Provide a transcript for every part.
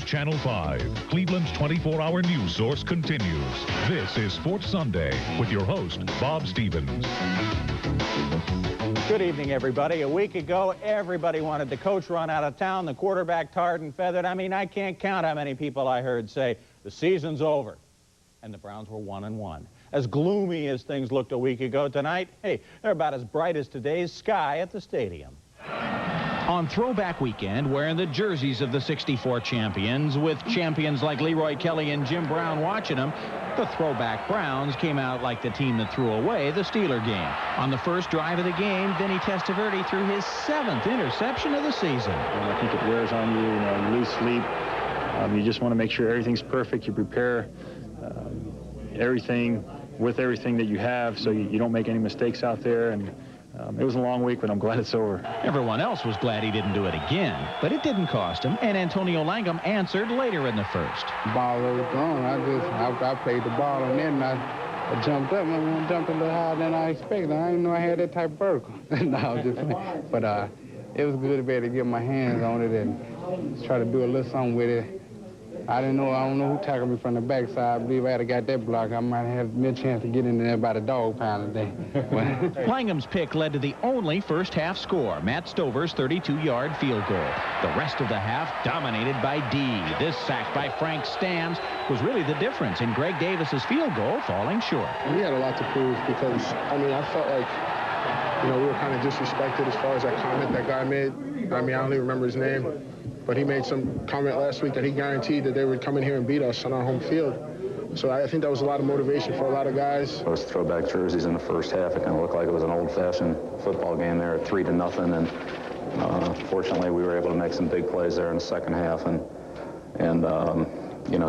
Channel 5, Cleveland's 24-hour news source continues. This is Sports Sunday with your host, Bob Stevens. Good evening, everybody. A week ago, everybody wanted the coach run out of town, the quarterback tarred and feathered. I mean, I can't count how many people I heard say, the season's over. And the Browns were 1-1. As gloomy as things looked a week ago, tonight, hey, they're about as bright as today's sky at the stadium. On Throwback Weekend, wearing the jerseys of the '64 champions, with champions like Leroy Kelly and Jim Brown watching them, the Throwback Browns came out like the team that threw away the Steeler game. On the first drive of the game, Vinny Testaverde threw his 7th interception of the season. I think it wears on you, you lose sleep. You just want to make sure everything's perfect. You prepare everything with everything that you have so you don't make any mistakes out there. And it was a long week, but I'm glad it's over. Everyone else was glad he didn't do it again, but it didn't cost him, and Antonio Langham answered later in the first. Ball was thrown. I played the ball, and then I jumped up. I jumped a little higher than I expected. I didn't know I had that type of vertical. No, just, but it was good to be able to get my hands on it and try to do a little something with it. I don't know who tackled me from the backside. I believe I had got that block. I might have had a chance to get in there by the dog pound today. Langham's pick led to the only first half score, Matt Stover's 32-yard field goal. The rest of the half dominated by D. This sack by Frank Stams was really the difference in Greg Davis's field goal falling short. We had a lot to prove because, I felt like, we were kind of disrespected as far as that comment that guy made. I don't even remember his name. But he made some comment last week that he guaranteed that they would come in here and beat us on our home field. So I think that was a lot of motivation for a lot of guys. Those throwback jerseys in the first half, it kind of looked like it was an old-fashioned football game there at 3-0. And fortunately, we were able to make some big plays there in the second half and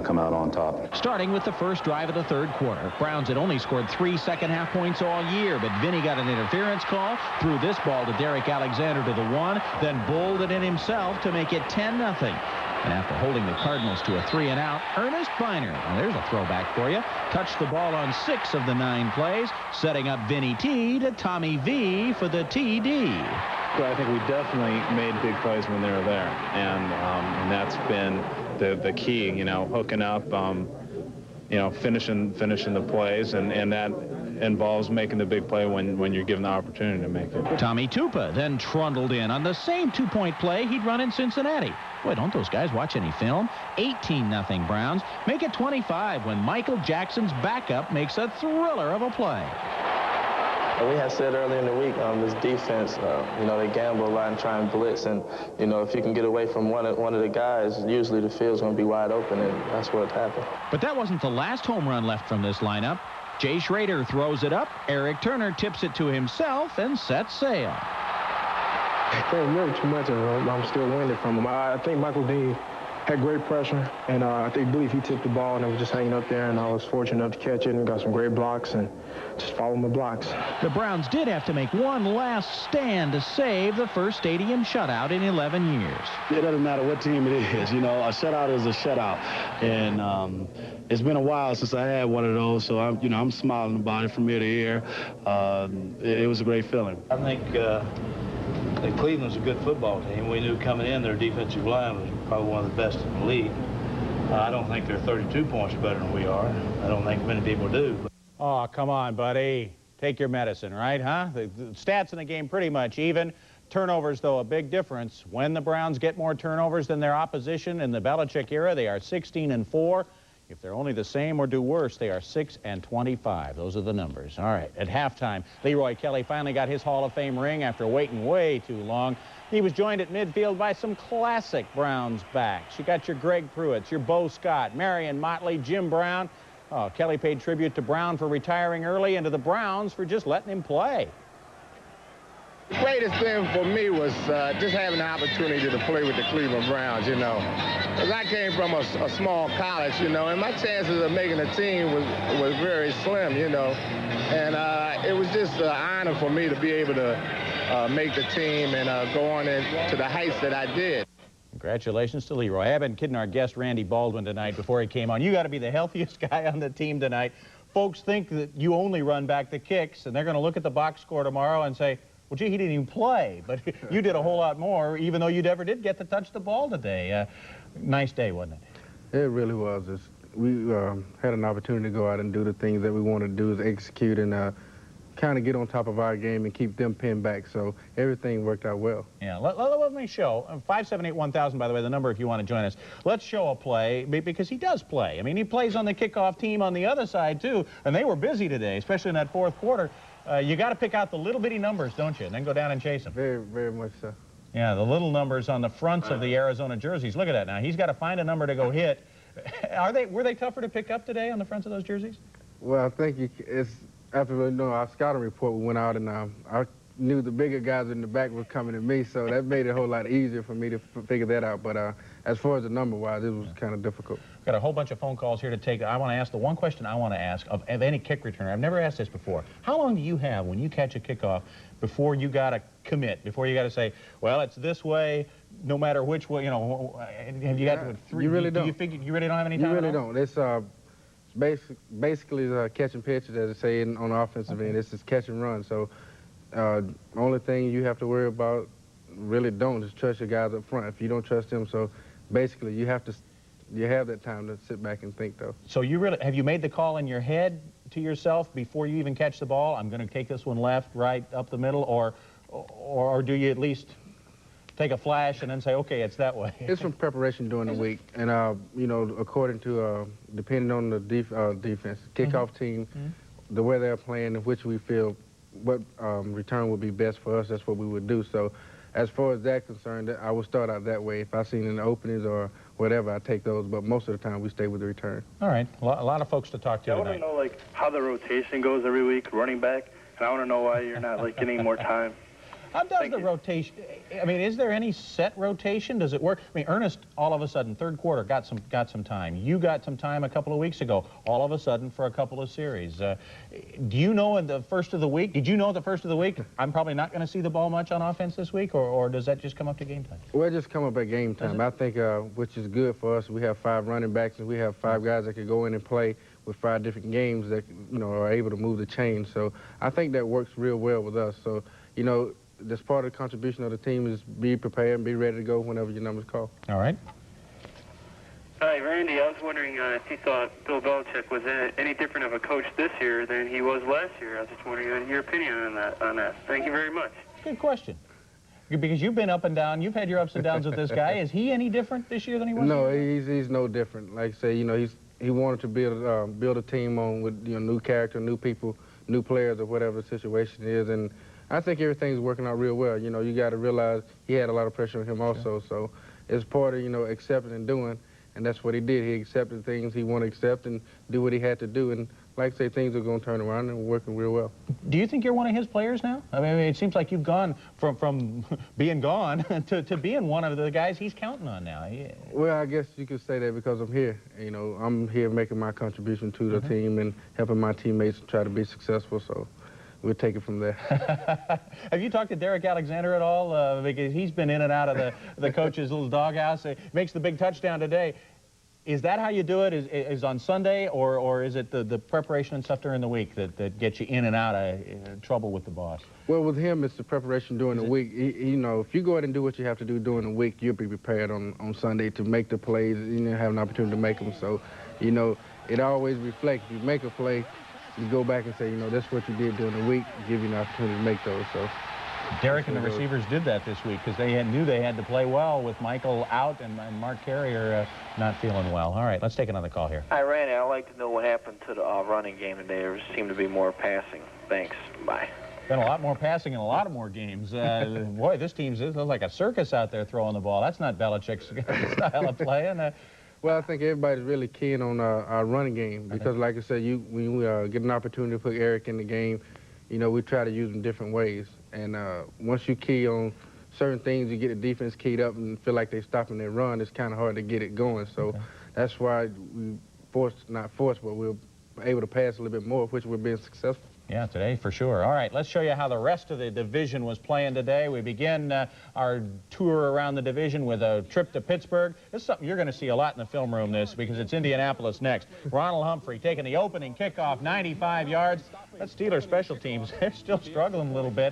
come out on top. Starting with the first drive of the third quarter, Browns had only scored 3 second-half points all year, but Vinny got an interference call, threw this ball to Derek Alexander to the 1, then bowled it in himself to make it 10-0. And after holding the Cardinals to a 3-and-out, Ernest Biner, and there's a throwback for you, touched the ball on 6 of the 9 plays, setting up Vinny T to Tommy V for the TD. Well, I think we definitely made big plays when they were there, and that's been the key, hooking up, finishing the plays, and that involves making the big play when you're given the opportunity to make it. Tommy Tupa then trundled in on the same 2-point play he'd run in Cincinnati. Boy, don't those guys watch any film? 18-0 Browns make it 25 when Michael Jackson's backup makes a thriller of a play. We had said earlier in the week, this defense, they gamble a lot and try and blitz. And, if you can get away from one of the guys, usually the field's going to be wide open, and that's what happened. But that wasn't the last home run left from this lineup. Jay Schrader throws it up. Eric Turner tips it to himself and sets sail. I can't remember too much of him. I'm still winded from him. I think Michael Dean had great pressure, and I believe he tipped the ball, and it was just hanging up there, and I was fortunate enough to catch it and got some great blocks and just follow my blocks. The Browns did have to make one last stand to save the first stadium shutout in 11 years. It doesn't matter what team it is, a shutout is a shutout, and it's been a while since I had one of those, so I'm smiling about it from ear to ear. It was a great feeling. I think Cleveland's a good football team. We knew coming in their defensive line was probably one of the best in the league. I don't think they're 32 points better than we are. I don't think many people do. Oh, come on, buddy. Take your medicine, right, huh? The stats in the game pretty much even. Turnovers, though, a big difference. When the Browns get more turnovers than their opposition in the Belichick era, they are 16-4. If they're only the same or do worse, they are 6-25. Those are the numbers. All right, at halftime, Leroy Kelly finally got his Hall of Fame ring after waiting way too long. He was joined at midfield by some classic Browns backs. You got your Greg Pruitts, your Bo Scott, Marion Motley, Jim Brown. Oh, Kelly paid tribute to Brown for retiring early and to the Browns for just letting him play. The greatest thing for me was just having the opportunity to play with the Cleveland Browns, Because I came from a small college, and my chances of making a team was very slim, And it was just an honor for me to be able to make the team and go on to the heights that I did. Congratulations to Leroy. I've been kidding our guest Randy Baldwin tonight before he came on. You got to be the healthiest guy on the team tonight. Folks think that you only run back the kicks, and they're going to look at the box score tomorrow and say, well, gee, he didn't even play, but you did a whole lot more, even though you never did get to touch the ball today. Nice day, wasn't it? It really was. We had an opportunity to go out and do the things that we wanted to do, is execute and kind of get on top of our game and keep them pinned back. So everything worked out well. Yeah, let me show. 578-1000, by the way, the number if you want to join us. Let's show a play, because he does play. I mean, he plays on the kickoff team on the other side, too, and they were busy today, especially in that fourth quarter. You got to pick out the little bitty numbers, don't you, and then go down and chase them. Very, very much so. Yeah, the little numbers on the fronts of the Arizona jerseys. Look at that now. He's got to find a number to go hit. Were they tougher to pick up today on the fronts of those jerseys? Well, I think it's after our scouting report, we went out and I knew the bigger guys in the back were coming to me, so that made it a whole lot easier for me to figure that out. But as far as the number-wise, it was kind of difficult. Got a whole bunch of phone calls here to take. I want to ask the one question I want to ask of any kick returner. I've never asked this before. How long do you have when you catch a kickoff before you got to commit, before you got to say, well, it's this way, no matter which way, you know, have you got three? You really don't. You really don't have any time? You really don't. It's basically catching pitches, as I say on the offensive end. It's just catch and run. So only thing you have to worry about, really don't, is trust your guys up front. If you don't trust them, so basically you have that time to sit back and think, though. So have you made the call in your head to yourself before you even catch the ball? I'm going to take this one left, right, up the middle, or do you at least take a flash and then say, okay, it's that way? It's from preparation during the week, and you know, according to depending on the defense, kickoff team, the way they're playing, and which we feel what return would be best for us, that's what we would do. So as far as that concerned, I would start out that way. If I seen any openings or whatever, I take those, but most of the time we stay with the return. All right, a lot of folks to talk to. I want to know like how the rotation goes every week, running back, and I want to know why you're not like getting more time. How does the rotation? I mean, is there any set rotation? Does it work? I mean, Ernest, all of a sudden, third quarter, got some time. You got some time a couple of weeks ago. All of a sudden, for a couple of series. Do you know in the first of the week? Did you know the first of the week? I'm probably not going to see the ball much on offense this week, or does that just come up to game time? Well, it just come up at game time. I think which is good for us. We have 5 running backs, and we have 5 guys that could go in and play with 5 different games that are able to move the chain. So I think that works real well with us. So that's part of the contribution of the team is be prepared and be ready to go whenever your number's called. All right. Hi, Randy. I was wondering if you thought Bill Belichick was any different of a coach this year than he was last year. I was just wondering your opinion on that. Thank you very much. Good question. Because you've been up and down. You've had your ups and downs with this guy. Is he any different this year than he was? No, he's no different. Like I say, he wanted to build a team on with new character, new people, new players, or whatever the situation is, and I think everything's working out real well. You got to realize he had a lot of pressure on him also. So it's part of, accepting and doing, and that's what he did. He accepted things he wanted to accept and do what he had to do. And like I say, things are going to turn around and working real well. Do you think you're one of his players now? I mean, it seems like you've gone from being gone to being one of the guys he's counting on now. Yeah. Well, I guess you could say that because I'm here. I'm here making my contribution to the team and helping my teammates try to be successful. So we'll take it from there. Have you talked to Derek Alexander at all? Because he's been in and out of the coach's little doghouse. He makes the big touchdown today. Is that how you do it? Is on Sunday, or is it the preparation and stuff during the week that gets you in and out of trouble with the boss? Well, with him, it's the preparation during the week. If you go ahead and do what you have to do during the week, you'll be prepared on Sunday to make the plays, have an opportunity to make them. So, it always reflects. If you make a play, you go back and say, that's what you did during the week, give you an opportunity to make those. So Derek and the receivers did that this week because they knew they had to play well with Michael out and Mark Carrier not feeling well. All right, let's take another call here. Hi, Randy. I'd like to know what happened to the running game today. There seemed to be more passing. Thanks. Bye. Been a lot more passing in a lot of more games. Boy, this team's like a circus out there throwing the ball. That's not Belichick's style of playing. Well, I think everybody's really keen on our running game because, like I said, when we get an opportunity to put Eric in the game, we try to use him different ways. And once you key on certain things, you get the defense keyed up and feel like they're stopping their run, it's kind of hard to get it going. So that's why we not forced, but we're able to pass a little bit more, which we're being successful. Yeah, today for sure. All right, let's show you how the rest of the division was playing today. We begin our tour around the division with a trip to Pittsburgh. This is something you're going to see a lot in the film room, because it's Indianapolis next. Ronald Humphrey taking the opening kickoff, 95 yards. That Steelers special teams, they're still struggling a little bit.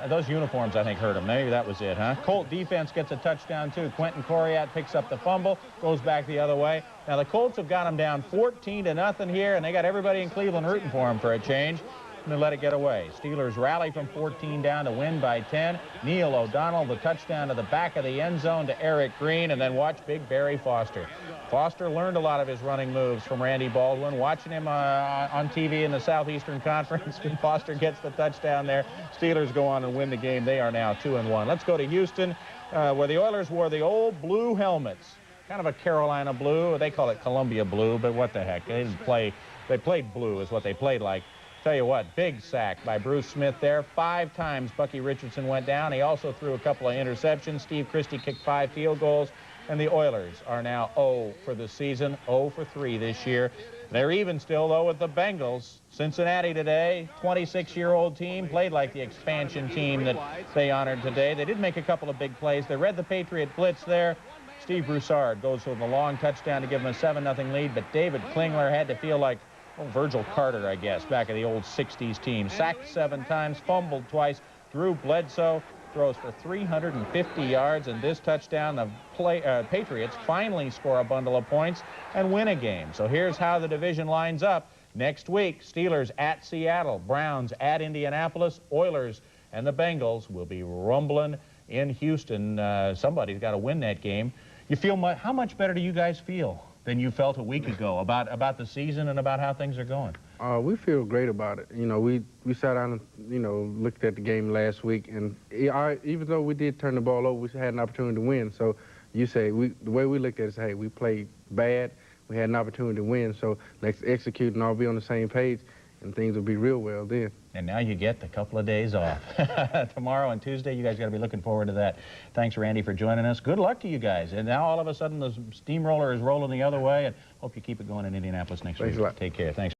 those uniforms, I think, hurt him. Maybe that was it, huh? Colt defense gets a touchdown, too. Quentin Coriat picks up the fumble, goes back the other way. Now, the Colts have got them down 14-0 here, and they got everybody in Cleveland rooting for them for a change. And they let it get away. Steelers rally from 14 down to win by 10. Neil O'Donnell, the touchdown to the back of the end zone to Eric Green, and then watch Big Barry Foster. Foster learned a lot of his running moves from Randy Baldwin. Watching him on TV in the Southeastern Conference, when Foster gets the touchdown there, Steelers go on and win the game. They are now 2-1. Let's go to Houston, where the Oilers wore the old blue helmets. Kind of a Carolina blue. They call it Columbia blue, but what the heck? They played blue is what they played like. Tell you what, big sack by Bruce Smith there. 5 times Bucky Richardson went down. He also threw a couple of interceptions. Steve Christie kicked 5 field goals. And the Oilers are now 0 for the season, 0 for 3 this year. They're even still, though, with the Bengals. Cincinnati today, 26-year-old team, played like the expansion team that they honored today. They did make a couple of big plays. They read the Patriot blitz there. Steve Broussard goes for the long touchdown to give them a 7-0 lead, but David Klingler had to feel like Virgil Carter, I guess, back in the old 60s team. Sacked 7 times, fumbled twice. Drew Bledsoe throws for 350 yards, and this touchdown, the Patriots finally score a bundle of points and win a game. So here's how the division lines up. Next week, Steelers at Seattle, Browns at Indianapolis, Oilers and the Bengals will be rumbling in Houston. Somebody's got to win that game. You feel how much better do you guys feel than you felt a week ago about the season and about how things are going? We feel great about it. You know, we sat down and, you know, looked at the game last week, and even though we did turn the ball over, we had an opportunity to win. So you say, the way we looked at it is, hey, we played bad. We had an opportunity to win, so let's execute and all be on the same page, and things will be real well then. And now you get a couple of days off. Tomorrow and Tuesday, you guys got to be looking forward to that. Thanks, Randy, for joining us. Good luck to you guys. And now all of a sudden the steamroller is rolling the other way, and hope you keep it going in Indianapolis next week. Thanks a lot. Take care. Thanks.